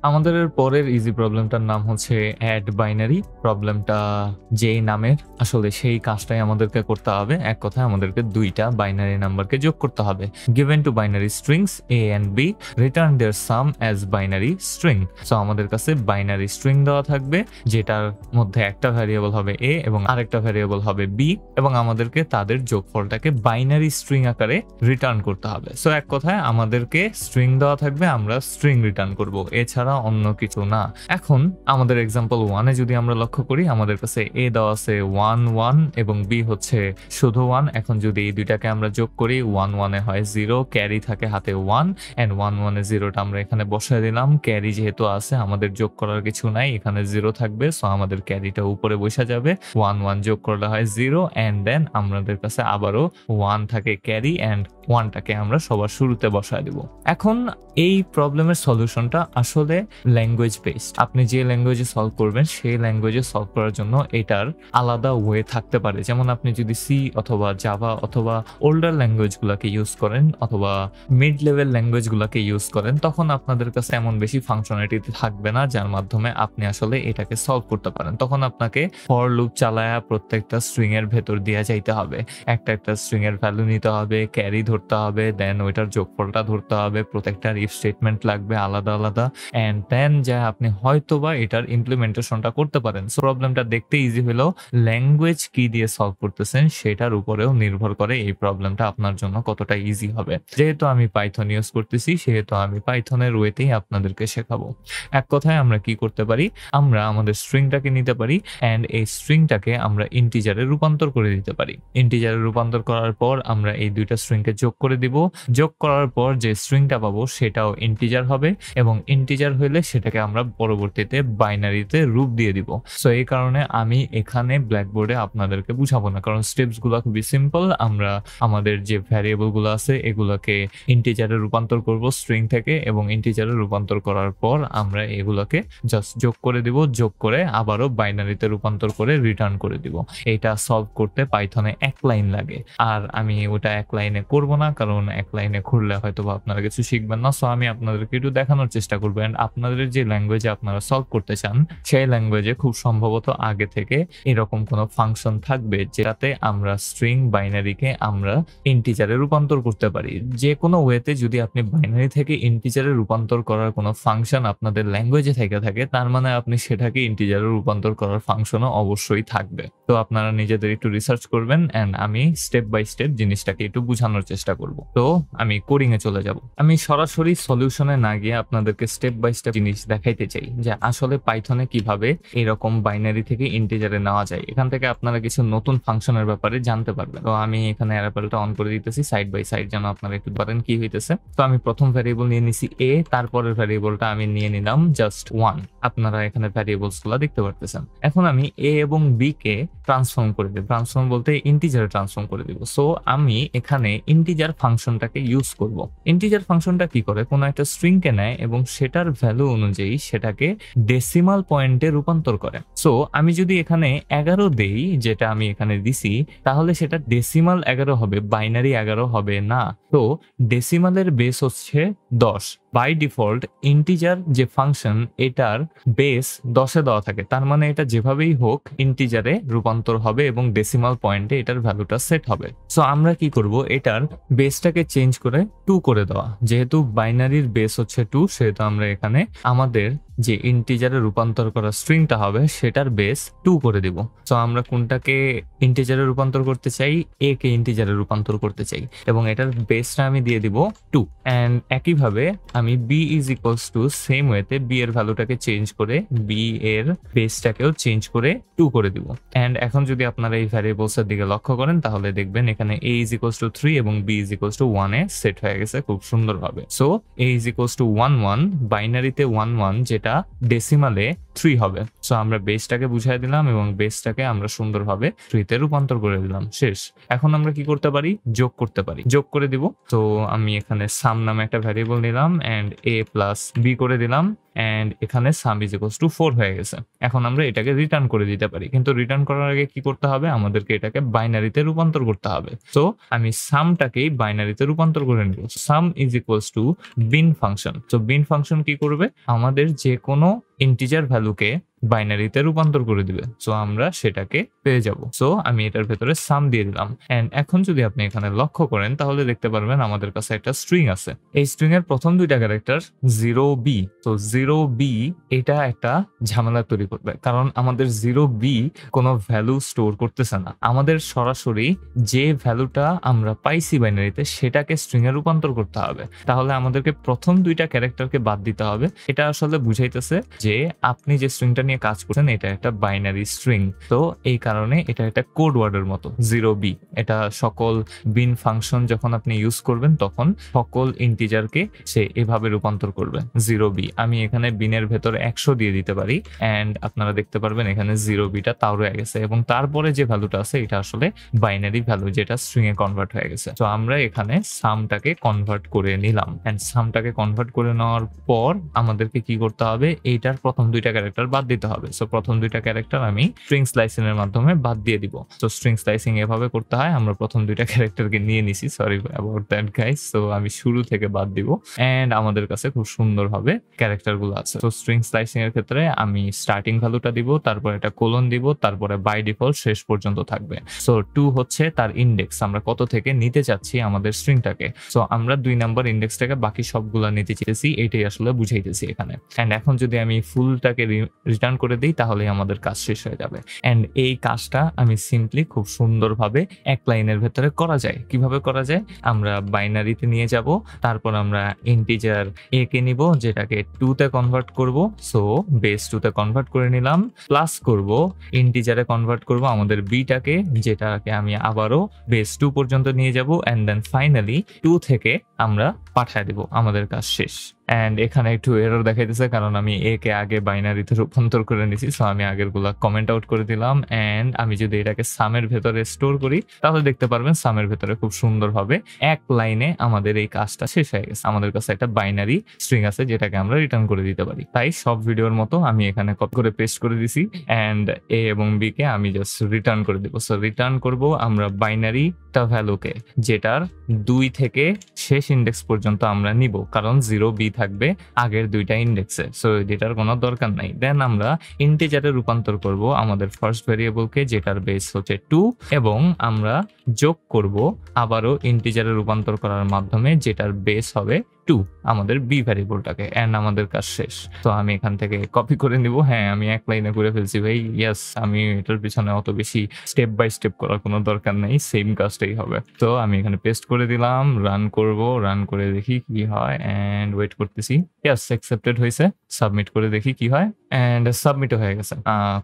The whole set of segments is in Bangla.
আমাদের পরের ইজি প্রবলেমটার নাম হচ্ছে অ্যাড বাইনারি। প্রবলেমটা যেই নামের আসলে সেই কাজটাই আমাদেরকে করতে হবে। এক কথায় আমাদেরকে দুইটা বাইনারি নাম্বারকে যোগ করতে হবে। Given to binary strings A and B, return their sum as binary string. So আমাদের কাছে বাইনারি স্ট্রিং দেওয়া থাকবে, যেটার মধ্যে একটা ভ্যারিয়েবল হবে এ এবং আরেকটা ভ্যারিয়েবল হবে বি, এবং আমাদেরকে তাদের যোগফলটাকে বাইনারি স্ট্রিং আকারে রিটার্ন করতে হবে। সো এক কথায় আমাদেরকে স্ট্রিং দেওয়া থাকবে, আমরা স্ট্রিং রিটার্ন করব, এছাড়া অন্য কিছু না। এখন আমাদের এক্সাম্পল 1 এ যদি আমরা লক্ষ্য করি, আমাদের কাছে এ দেওয়া আছে 1 1 এবং বি হচ্ছে শুধু 1। এখন যদি এই দুইটাকে আমরা যোগ করি, 1 1 এ হয় 0, ক্যারি থাকে হাতে 1 এন্ড 1 1 এ 0টা আমরা এখানে বসায় দিলাম। ক্যারি যেহেতু আছে, আমাদের যোগ করার কিছু নাই, এখানে 0 থাকবে, সো আমাদের ক্যারিটা উপরে বসে যাবে। 1 1 যোগ করলে হয় 0 এন্ড দেন আমাদের কাছে আবারও 1 থাকে ক্যারি এন্ড 1টাকে আমরা সবার শুরুতে বসায় দিব। এখন এই প্রবলেমের সলিউশনটা আসলে ল্যাঙ্গুয়েজ বেসড। আপনি যে ল্যাঙ্গুয়েজে সলভ করবেন সেই ল্যাঙ্গুয়েজে সলভ করার জন্য এটার আলাদা ওয়ে থাকতে পারে। যেমন আপনি যদি সি অথবা জাভা অথবা ওল্ডার ল্যাঙ্গুয়েজগুলোকে ইউজ করেন অথবা মিড লেভেল ল্যাঙ্গুয়েজগুলোকে ইউজ করেন, তখন আপনাদের কাছে এমন বেশি ফাংশনালিটি থাকবে না যার মাধ্যমে আপনি আসলে এটাকে সলভ করতে পারেন। তখন আপনাকে ফর লুপ চালায়া প্রত্যেকটা স্ট্রিং এর ভেতর দিয়ে যাইতে হবে, একটা একটা স্ট্রিং এর ভ্যালু নিতে হবে, ক্যারি ধরতে হবে, দেন ওইটার যোগফলটা ধরতে হবে, প্রত্যেকটার ইফ স্টেটমেন্ট লাগবে আলাদা আলাদা, এন্ড দেন যা আপনি হয়তোবা এটার ইমপ্লিমেন্টেশনটা করতে পারেন। সো প্রবলেমটা দেখতে ইজি হলেও ল্যাঙ্গুয়েজ কি দিয়ে সলভ করতেছেন সেটার উপরেও নির্ভর করে এই প্রবলেমটা আপনার জন্য কতটা ইজি হবে। যেহেতু আমি পাইথন ইউজ করতেছি, সেহেতু আমি পাইথনের ওয়েতেই আপনাদেরকে শেখাবো। এক কথায় আমরা কি করতে পারি, আমরা আমাদের স্ট্রিংটাকে নিতে পারি এন্ড এই স্ট্রিংটাকে আমরা ইন্টিজারে রূপান্তর করে দিতে পারি। ইন্টিজারে রূপান্তর করার পর আমরা এই দুইটা স্ট্রিংকে যোগ করে দিব। যোগ করার পর যে স্ট্রিংটা পাবো সেটাও ইন্টিজার হবে, এবং ইন্টিজার হইলে সেটাকে আমরা পরবর্তীতে বাইনারিতে রূপ দিয়ে দিব। সো এই কারণে আমি এখানে ব্ল্যাকবোর্ডে আপনাদেরকে বুঝাবো না, কারণ স্টেপস গুলো খুবই সিম্পল। আমরা আমাদের যে ভ্যারিয়েবল গুলো আছে এগুলোকে ইন্টিজারে রূপান্তর করব স্ট্রিং থেকে, এবং ইন্টিজারে রূপান্তর করার পর আমরা এগুলোকে জাস্ট যোগ করে দিব, যোগ করে আবারও বাইনারিতে রূপান্তর করে রিটার্ন করে দিব। এটা সলভ করতে পাইথনে এক লাইন লাগে, আর আমি ওটা এক লাইনে করব না, কারণ এক লাইনে করলে হয়তো আপনারা কিছু শিখবেন না। সো আমি আপনাদেরকে একটু দেখানোর চেষ্টা করবো, এন্ড আপনাদের যে ল্যাঙ্গুয়েজে আপনারা সলভ করতে চান সেই ল্যাঙ্গুয়েজে খুব সম্ভবত আগে থেকে এরকম কোনো ফাংশন থাকবে যেটাতে আমরা স্ট্রিং বাইনারিকে আমরা ইন্টিজারে রূপান্তর করতে পারি। যে কোনো ওয়েতে যদি আপনি বাইনারি থেকে ইন্টিজারে রূপান্তর করার কোনো ফাংশন আপনাদের ল্যাঙ্গুয়েজে থেকে থাকে, তার মানে আপনি সেটাকে ইন্টিজারে রূপান্তর করার ফাংশনও অবশ্যই থাকবে। তো আপনারা নিজেদের একটু রিসার্চ করবেন, এন্ড আমি স্টেপ বাই স্টেপ জিনিসটাকে একটু বোঝানোর চেষ্টা করব। তো আমি কোডিং এ চলে যাব। আমি সরাসরি সলিউশনে না গিয়ে আপনাদেরকে স্টেপ বাই স্টেপ জিনিস দেখাইতে চাই যে আসলে পাইথনে কিভাবে এরকম বাইনারি থেকে ইন্টিজারে নেওয়া যায়। এখান থেকে আপনারা কিছু নতুন ফাংশনের ব্যাপারে জানতে পারবেন। তো আমি এখানে অ্যারেপলটা অন করে দিতেছি সাইড বাই সাইড, যেন আপনারা একটু বলেন কি হইতেছে। তো আমি প্রথম ভ্যারিয়েবল নিয়ে নিছি এ, তারপরের ভ্যারিয়েবলটা আমি নিয়ে নিলাম জাস্ট 1। আপনারা এখানে ভ্যারিয়েবলস গুলো দেখতে পারতেছেন। এখন আমি এ এবং বি কে ট্রান্সফর্ম করে দেব। ট্রান্সফর্ম বলতে ইন্টিজারে ট্রান্সফর্ম করে দিব। সো আমি এখানে ইন্টিজার ফাংশনটাকে ইউজ করব। ইন্টিজার ফাংশনটা কি করে, কোনো একটা স্ট্রিং কে নেয় এবং সেটার ভ্যালু অনুযায়ী সেটাকে ডেসিমাল পয়েন্টে রূপান্তর করে। সো আমি যদি এখানে 11 দেই, যেটা আমি এখানে দিছি, তাহলে সেটা ডেসিমাল 11 হবে, বাইনারি 11 হবে না। তো ডেসিমালের বেস হচ্ছে 10। বাই ডিফল্ট ইন্টিজার যে ফাংশন এটার বেস 10 এ দেওয়া থাকে, তার মানে এটা যেভাবেই হোক ইন্টিজারে রূপান্তর হবে এবং ডেসিমাল পয়েন্টে এটার ভ্যালুটা সেট হবে। সো আমরা কি করব, এটার বেসটাকে চেঞ্জ করে 2 করে দেওয়া। যেহেতু বাইনারির বেস হচ্ছে 2, সেহেতু আমরা এখানে আমাদের যে ইন্টিজারে রূপান্তর করা স্ট্রিংটা হবে সেটার বেস 2 করে দিব। সো আমরা কোনটাকে ইন্টিজারে রূপান্তর করতে চাই, এ কে ইন্টিজারে রূপান্তর করতে চাই, এবং এটার বেসটা আমি দিয়ে দিব 2। এন্ড একইভাবে আমি B is equals to same ওয়েতে বি এর ভ্যালুটাকে চেঞ্জ করে বি এর বেসটাকেও চেঞ্জ করে 2 করে দিব। এন্ড এখন যদি আপনারা এই ভ্যারিয়েবলস এর দিকে লক্ষ্য করেন, তাহলে দেখবেন এখানে এ ইজ ইকুয়ালস টু 3 এবং বি ইজ ইকুয়ালস টু 1 এ সেট হয়ে গেছে খুব সুন্দরভাবে। So A is equals to 1 1, বাইনারিতে 1 1, যেটা ডেসিমালে 3 হবে। সো আমরা বেসটাকে বুঝাই দিলাম এবং বেসটাকে আমরা সুন্দরভাবে ট্রিতে রূপান্তর করে দিলাম, শেষ। এখন আমরা কি করতে পারি, যোগ করতে পারি, যোগ করে দিব। তো আমি এখানে সাম নামে একটা ভ্যারিয়েবল নিলাম এন্ড a প্লাস b করে দিলাম এন্ড এখানে সাম ইজ ইকুয়ালস টু 4 হয়ে গেছে। এখন আমরা এটাকে রিটার্ন করে দিতে পারি, কিন্তু রিটার্ন করার আগে কি করতে হবে, আমাদেরকে এটাকে বাইনারিতে রূপান্তর করতে হবে। তো আমি সামটাকেই বাইনারিতে রূপান্তর করে নিব। Sum is equals to bin function. তো বিন ফাংশন কি করবে, আমাদের যে কোনো ইন্টিজার ভ্যালুকে বাইনারিতে রূপান্তর করে দিবে। সো আমরা সেটাকে পেয়ে যাব। সো আমি এটার ভেতরে সাম দিয়ে দিলাম এন্ড এখন যদি আপনি এখানে লক্ষ্য করেন তাহলে দেখতে পারবেন আমাদের কাছে একটা স্ট্রিং আছে। এই স্ট্রিং এর প্রথম দুইটা ক্যারেক্টার 0b। তো 0b এটা একটা ঝামেলা তৈরি করবে, কারণ আমাদের 0b কোনো ভ্যালু স্টোর করতেছে না। আমাদের সরাসরি যে ভ্যালুটা আমরা পাইছি বাইনারিতে সেটাকে স্ট্রিং এ রূপান্তর করতে হবে। তাহলে আমাদেরকে প্রথম দুইটা ক্যারেক্টারকে বাদ দিতে হবে। এটা আসলে বুঝাইতেছে যে আপনি যে স্ট্রিংটা নিয়ে কাজ করছেন এটা একটা বাইনারি স্ট্রিং। তো এই কারণে এটা একটা কোড ওয়ার্ডের মতো 0b। এটা সকল বিন ফাংশন যখন আপনি ইউজ করবেন তখন সকল ইন্টিজারকে সে এভাবে রূপান্তর করবে 0b। আমি এখানে বিনের ভেতর 100 দিয়ে দিতে পারি এন্ড আপনারা দেখতে পারবেন এখানে 0bটা তাও রয়ে গেছে এবং তারপরে যে ভ্যালুটা আছে এটা আসলে বাইনারি ভ্যালু যেটা স্ট্রিং এ কনভার্ট হয়ে গেছে। তো আমরা এখানে সামটাকে কনভার্ট করে নিলাম এন্ড সামটাকে কনভার্ট করে নেওয়ার পর আমাদেরকে কি করতে হবে, এইটার প্রথম দুইটা ক্যারেক্টার বাদ দিতে হবে। সো প্রথম দুইটা ক্যারেক্টার আমি স্ট্রিং স্লাইসিং এর মাধ্যমে বাদ দিয়ে দিব। তো স্ট্রিং স্লাইসিং এভাবে করতে হয়। আমরা প্রথম দুইটা ক্যারেক্টারকে নিয়ে নিছি, sorry about that guys. So আমি শুরু থেকে বাদ দিব এন্ড আমাদের কাছে খুব সুন্দরভাবে ক্যারেক্টার গুলো আছে। তো স্ট্রিং স্লাইসিং এর ক্ষেত্রে আমি স্টার্টিং ভ্যালুটা দিব, তারপর এটা কোলন দিব, তারপরে বাই ডিফল্ট শেষ পর্যন্ত থাকবে। সো 2 হচ্ছে তার ইন্ডেক্স, আমরা কত থেকে নিতে চাচ্ছি আমাদের স্ট্রিংটাকে। সো আমরা 2 নাম্বার ইন্ডেক্স থেকে বাকি সবগুলা নিতে চেয়েছি, এটাই আসলে বুঝাইতেছি এখানে। এন্ড এখন যদি আমি ফুলটাকে রিটার্ন করে দিই তাহলে আমাদের কাজ শেষ হয়ে যাবে। এন্ড এই কাজটা আমি সিম্পলি খুব সুন্দরভাবে এক লাইনের ভেতরে করা যায়। কিভাবে করা যায়, আমরা বাইনারিতে নিয়ে যাব, তারপর আমরা ইন্টিজার a কে নিব যেটাকে 2 তে কনভার্ট করব। সো বেস 2 তে কনভার্ট করে নিলাম, প্লাস করব ইন্টিজারে কনভার্ট করব আমাদের bটাকে, যেটাকে আমি আবারও বেস 2 পর্যন্ত নিয়ে যাব এন্ড দেন ফাইনালি 2 থেকে আমরা পাঠিয়ে দেব, আমাদের কাজ শেষ। এন্ড এখানে একটু এরর দেখাইতেছে কারণ আমি a কে আগে বাইনারিতে রূপান্তর করে নিছি। সো আমি আগের গুলা কমেন্ট আউট করে দিলাম এন্ড আমি যদি এটাকে সামের ভেতরে স্টোর করি তাহলে দেখতে পারবেন সামের ভেতরে খুব সুন্দরভাবে এক লাইনে আমাদের এই কাজটা শেষ হয়ে গেছে। আমাদের কাছে একটা বাইনারি স্ট্রিং আছে যেটাকে আমরা রিটার্ন করে দিতে পারি। তাই সব ভিডিওর মতো আমি এখানে কপি করে পেস্ট করে দিছি এন্ড a এবং b কে আমি জাস্ট রিটার্ন করে দিব। সো রিটার্ন করব আমরা বাইনারিটা ভ্যালুকে যেটার 2 থেকে শেষ ইন্ডেক্স পর্যন্ত আমরা নিব, কারণ 0b থাকবে আগের দুইটা ইন্ডেক্সে। সো যেটার কোনো দরকার নাই। দেন আমরা ইন্টিজারে রূপান্তর করব আমাদের ফার্স্ট ভেরিয়েবলকে যেটার বেস হচ্ছে 2 এবং আমরা যোগ করব আবারও ইন্টিজারে রূপান্তর করার মাধ্যমে যেটার বেস হবে 2 আমাদের বি ভ্যারিয়েবলটাকে এন্ড আমাদের কাজ শেষ। তো আমি এখান থেকে কপি করে নিব। হ্যাঁ আমি এক লাইনে করে ফেলছি ভাই, ইয়েস। আমি এটার পিছনে অত বেশি স্টেপ বাই স্টেপ করার কোনো দরকার নেই, সেম কাজটাই হবে। তো আমি এখানে পেস্ট করে দিলাম, রান করব, রান করে দেখি কি হয় এন্ড ওয়েট করতেছি। ইয়েস অ্যাকসেপ্টেড হয়েছে, সাবমিট করে দেখি কি হয় এন্ড সাবমিটও হয়ে গেছে।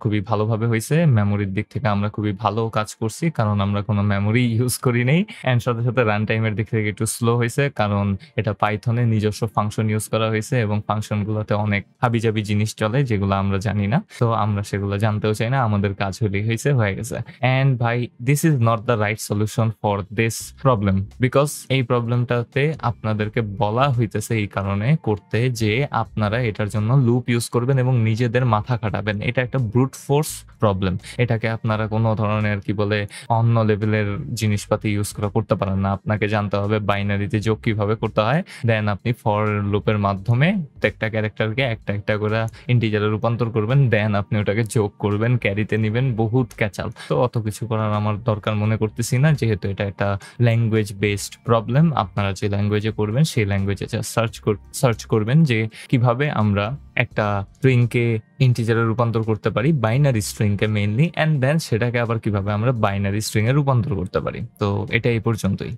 খুবই ভালোভাবে হয়েছে। মেমোরির দিক থেকে আমরা খুবই ভালো কাজ করছি কারণ আমরা কোনো মেমোরি ইউজ করি নাই এন্ড সাথে সাথে রান টাইমের দিক থেকে একটু স্লো হয়েছে কারণ এটা পাইথনে নিজস্ব ফাংশন ইউজ করা হয়েছে এবং ফাংশনগুলোতে অনেক হাবিজাবি জিনিস চলে যেগুলো আমরা জানি না। তো আমরা সেগুলো জানতেও চাই না, আমাদের কাজ হলেই হয়ে গেছে। এন্ড ভাই this is not the right solution for this problem, because এই প্রবলেমটাতে আপনাদেরকে বলা হইতেছে এই কারণে করতে যে আপনারা এটার জন্য লুপ ইউজ করবেন এবং নিজেদের মাথা খাটাবেন। এটা একটা ব্রুট ফোর্স প্রবলেম। এটাকে আপনারা কোনো ধরনের কি বলে অন্য লেভেলের জিনিসপাতি ইউজ করতে পারেন না। আপনাকে জানতে হবে বাইনারিতে যোগ কিভাবে করতে হয়, দেন আপনি ফর লুপের মাধ্যমে প্রত্যেকটা ক্যারেক্টারকে একটা একটা করে ইন্টিজারে রূপান্তর করবেন, দেন আপনি ওটাকে যোগ করবেন, ক্যারিতে নেবেন, বহুত ক্যাচাল। তো অত কিছু করার আমার দরকার মনে করতেছি না, যেহেতু এটা একটা ল্যাঙ্গুয়েজ বেসড প্রবলেম। আপনারা যে ল্যাঙ্গুয়েজে করবেন সেই ল্যাঙ্গুয়েজে সার্চ করবেন যে কিভাবে আমরা একটা স্ট্রিংকে ইন্টিজারে রূপান্তর করতে পারি, বাইনারি স্ট্রিংকে মেইনলি, এন্ড দেন সেটাকে আবার কিভাবে আমরা বাইনারি স্ট্রিং এ রূপান্তর করতে পারি। তো এটা এই পর্যন্তই।